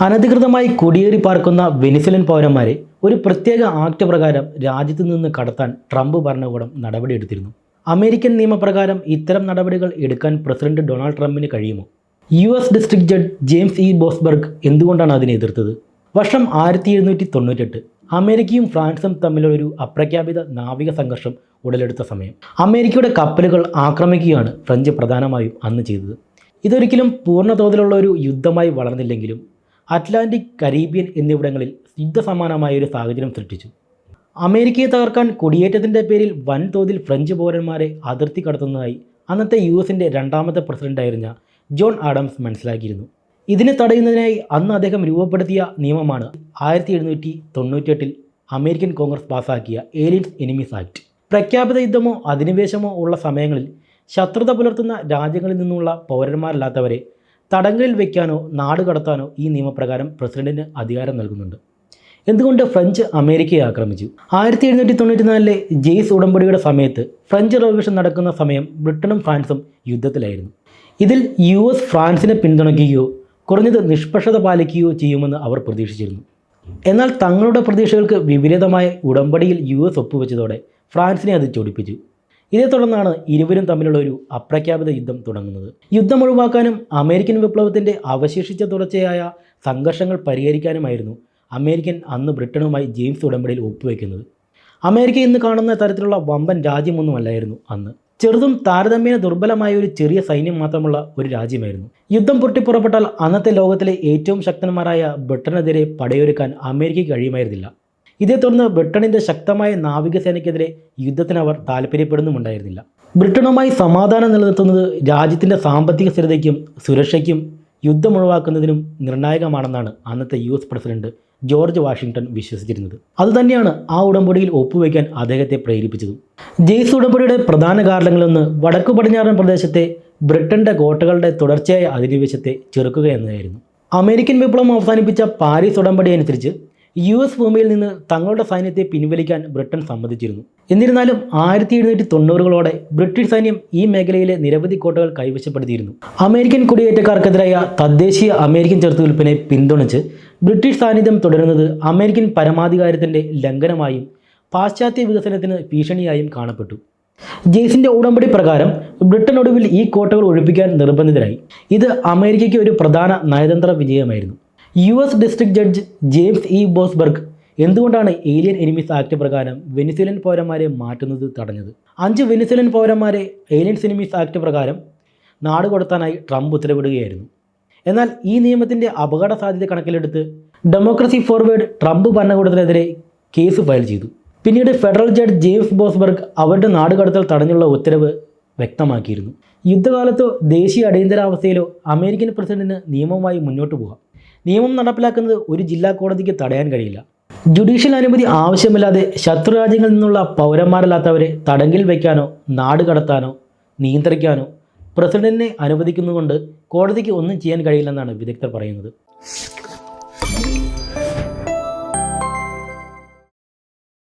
അനധികൃതമായി കുടിയേറി പാർക്കുന്ന വെനിസ്വേലൻ പൗരന്മാരെ ഒരു പ്രത്യേക ആക്ട് പ്രകാരം രാജ്യത്തു നിന്ന് കടത്താൻ ട്രംപ് ഭരണകൂടം നടപടിയെടുത്തിരുന്നു. അമേരിക്കൻ നിയമപ്രകാരം ഇത്തരം നടപടികൾ എടുക്കാൻ പ്രസിഡന്റ് ഡൊണാൾഡ് ട്രംപിന് കഴിയുമോ? US district judge James E Boasberg എന്തുകൊണ്ടാണ് അതിനെ എതിർത്തത്? വർഷം 1798 അമേരിക്കയും ഫ്രാൻസും തമ്മിലൊരു അപ്രഖ്യാപിത നാവിക സംഘർഷം ഉടലെടുത്ത സമയം. അമേരിക്കയുടെ കപ്പലുകൾ ആക്രമിക്കുകയാണ് ഫ്രഞ്ച് പ്രധാനമായും അന്ന് ചെയ്തത്. ഇതൊരിക്കലും പൂർണ്ണ തോതിലുള്ള ഒരു യുദ്ധമായി വളർന്നില്ലെങ്കിലും അറ്റ്ലാന്റിക്, കരീബിയൻ എന്നിവിടങ്ങളിൽ യുദ്ധസമാനമായ ഒരു സാഹചര്യം സൃഷ്ടിച്ചു. അമേരിക്കയെ തകർക്കാൻ കുടിയേറ്റത്തിൻ്റെ പേരിൽ വൻതോതിൽ ഫ്രഞ്ച് പൗരന്മാരെ അതിർത്തി കടത്തുന്നതായി അന്നത്തെ US-ൻ്റെ രണ്ടാമത്തെ പ്രസിഡന്റായിരുന്ന ജോൺ ആഡംസ് മനസ്സിലാക്കിയിരുന്നു. ഇതിനെ തടയുന്നതിനായി അന്ന് അദ്ദേഹം രൂപപ്പെടുത്തിയ നിയമമാണ് 1798 അമേരിക്കൻ കോൺഗ്രസ് പാസാക്കിയ ഏലിയൻസ് എനിമീസ് ആക്ട്. പ്രഖ്യാപിത യുദ്ധമോ അധിനിവേശമോ ഉള്ള സമയങ്ങളിൽ ശത്രുത പുലർത്തുന്ന രാജ്യങ്ങളിൽ നിന്നുള്ള പൗരന്മാരല്ലാത്തവരെ തടങ്കലിൽ വയ്ക്കാനോ നാട് കടത്താനോ ഈ നിയമപ്രകാരം പ്രസിഡന്റിന് അധികാരം നൽകുന്നുണ്ട്. എന്തുകൊണ്ട് ഫ്രഞ്ച് അമേരിക്കയെ ആക്രമിച്ചു? 1794 ജെയ്സ് ഉടമ്പടിയുടെ സമയത്ത് ഫ്രഞ്ച് റവല്യൂഷൻ നടക്കുന്ന സമയം ബ്രിട്ടനും ഫ്രാൻസും യുദ്ധത്തിലായിരുന്നു. ഇതിൽ US ഫ്രാൻസിനെ പിന്തുണയ്ക്കുകയോ കുറഞ്ഞത് നിഷ്പക്ഷത പാലിക്കുകയോ ചെയ്യുമെന്ന് അവർ പ്രതീക്ഷിച്ചിരുന്നു. എന്നാൽ തങ്ങളുടെ പ്രതീക്ഷകൾക്ക് വിപരീതമായ ഉടമ്പടിയിൽ US ഒപ്പുവെച്ചതോടെ ഫ്രാൻസിനെ അത് ചൊടിപ്പിച്ചു. ഇതേ തുടർന്നാണ് ഇരുവരും തമ്മിലുള്ള ഒരു അപ്രഖ്യാപിത യുദ്ധം തുടങ്ങുന്നത്. യുദ്ധം ഒഴിവാക്കാനും അമേരിക്കൻ വിപ്ലവത്തിൻ്റെ അവശേഷിച്ച തുടർച്ചയായ സംഘർഷങ്ങൾ പരിഹരിക്കാനുമായിരുന്നു അമേരിക്കൻ അന്ന് ബ്രിട്ടനുമായി ജെയിംസ് ഉടമ്പടിയിൽ ഒപ്പുവെക്കുന്നത്. അമേരിക്ക ഇന്ന് കാണുന്ന തരത്തിലുള്ള വമ്പൻ രാജ്യമൊന്നുമല്ലായിരുന്നു അന്ന്. ചെറുതും താരതമ്യേന ദുർബലമായ ഒരു ചെറിയ സൈന്യം മാത്രമുള്ള ഒരു രാജ്യമായിരുന്നു. യുദ്ധം പൊട്ടിപ്പുറപ്പെട്ടാൽ അന്നത്തെ ലോകത്തിലെ ഏറ്റവും ശക്തന്മാരായ ബ്രിട്ടനെതിരെ പടയൊരുക്കാൻ അമേരിക്കയ്ക്ക് കഴിയുമായിരുന്നില്ല. ഇതേ തുടർന്ന് ബ്രിട്ടനിൻ്റെ ശക്തമായ നാവികസേനയ്ക്കെതിരെ യുദ്ധത്തിന് അവർ താല്പര്യപ്പെടുന്നുമുണ്ടായിരുന്നില്ല. ബ്രിട്ടനുമായി സമാധാനം നിലനിർത്തുന്നത് രാജ്യത്തിൻ്റെ സാമ്പത്തിക സ്ഥിരതയ്ക്കും സുരക്ഷയ്ക്കും യുദ്ധം ഒഴിവാക്കുന്നതിനും നിർണായകമാണെന്നാണ് അന്നത്തെ US പ്രസിഡന്റ് ജോർജ് വാഷിംഗ്ടൺ വിശ്വസിച്ചിരുന്നത്. അതുതന്നെയാണ് ആ ഉടമ്പടിയിൽ ഒപ്പുവയ്ക്കാൻ അദ്ദേഹത്തെ പ്രേരിപ്പിച്ചതും. ജെയ്സ് ഉടമ്പടിയുടെ പ്രധാന കാരണങ്ങളൊന്ന് വടക്കു പടിഞ്ഞാറൻ പ്രദേശത്തെ ബ്രിട്ടൻ്റെ കോട്ടകളുടെ തുടർച്ചയായ അധിനിവേശത്തെ ചെറുക്കുക എന്നതായിരുന്നു. അമേരിക്കൻ വിപ്ലവം അവസാനിപ്പിച്ച പാരീസ് ഉടമ്പടി അനുസരിച്ച് US ഭൂമിയിൽ നിന്ന് തങ്ങളുടെ സൈന്യത്തെ പിൻവലിക്കാൻ ബ്രിട്ടൻ സമ്മതിച്ചിരുന്നു. എന്നിരുന്നാലും 1790കളോടെ ബ്രിട്ടീഷ് സൈന്യം ഈ മേഖലയിലെ നിരവധി കോട്ടകൾ കൈവശപ്പെടുത്തിയിരുന്നു. അമേരിക്കൻ കുടിയേറ്റക്കാർക്കെതിരായ തദ്ദേശീയ അമേരിക്കൻ ചെറുത്തുനിൽപ്പിനെ പിന്തുണച്ച് ബ്രിട്ടീഷ് സാന്നിധ്യം തുടരുന്നത് അമേരിക്കൻ പരമാധികാരത്തിൻ്റെ ലംഘനമായും പാശ്ചാത്യ വികസനത്തിന് ഭീഷണിയായും കാണപ്പെട്ടു. ജെയ്സിൻ്റെ ഉടമ്പടി പ്രകാരം ബ്രിട്ടൻ ഒടുവിൽ ഈ കോട്ടകൾ ഒഴിപ്പിക്കാൻ നിർബന്ധിതരായി. ഇത് അമേരിക്കയ്ക്ക് ഒരു പ്രധാന നയതന്ത്ര വിജയമായിരുന്നു. US district judge James E Boasberg എന്തുകൊണ്ടാണ് ഏലിയൻ എനിമീസ് ആക്ട് പ്രകാരം വെനിസ്വേലൻ പൗരന്മാരെ മാറ്റുന്നത് തടഞ്ഞത്? 5 വെനിസ്വേലൻ പൗരന്മാരെ ഏലിയൻസ് എനിമീസ് ആക്ട് പ്രകാരം നാടുകടത്താനായി ട്രംപ് ഉത്തരവിടുകയായിരുന്നു. എന്നാൽ ഈ നിയമത്തിൻ്റെ അപകട സാധ്യത കണക്കിലെടുത്ത് ഡെമോക്രസി ഫോർവേഡ് ട്രംപ് ഭരണകൂടത്തിനെതിരെ കേസ് ഫയൽ ചെയ്തു. പിന്നീട് ഫെഡറൽ ജഡ്ജ് ജെയിംസ് ബോസ്ബർഗ് അവരുടെ നാടുകടത്തൽ തടഞ്ഞുള്ള ഉത്തരവ് വ്യക്തമാക്കിയിരുന്നു. യുദ്ധകാലത്തോ ദേശീയ അടിയന്തരാവസ്ഥയിലോ അമേരിക്കൻ പ്രസിഡന്റിന് നിയമവുമായി മുന്നോട്ട് പോകാം. നിയമം നടപ്പിലാക്കുന്നത് ഒരു ജില്ലാ കോടതിക്ക് തടയാൻ കഴിയില്ല. ജുഡീഷ്യൽ അനുമതി ആവശ്യമില്ലാതെ ശത്രു രാജ്യങ്ങളിൽ നിന്നുള്ള പൗരന്മാരല്ലാത്തവരെ തടങ്കിൽ വയ്ക്കാനോ നാട് കടത്താനോ നിയന്ത്രിക്കാനോ പ്രസിഡന്റിനെ അനുവദിക്കുന്നതുകൊണ്ട് കോടതിക്ക് ഒന്നും ചെയ്യാൻ കഴിയില്ലെന്നാണ് വിദഗ്ധർ പറയുന്നത്.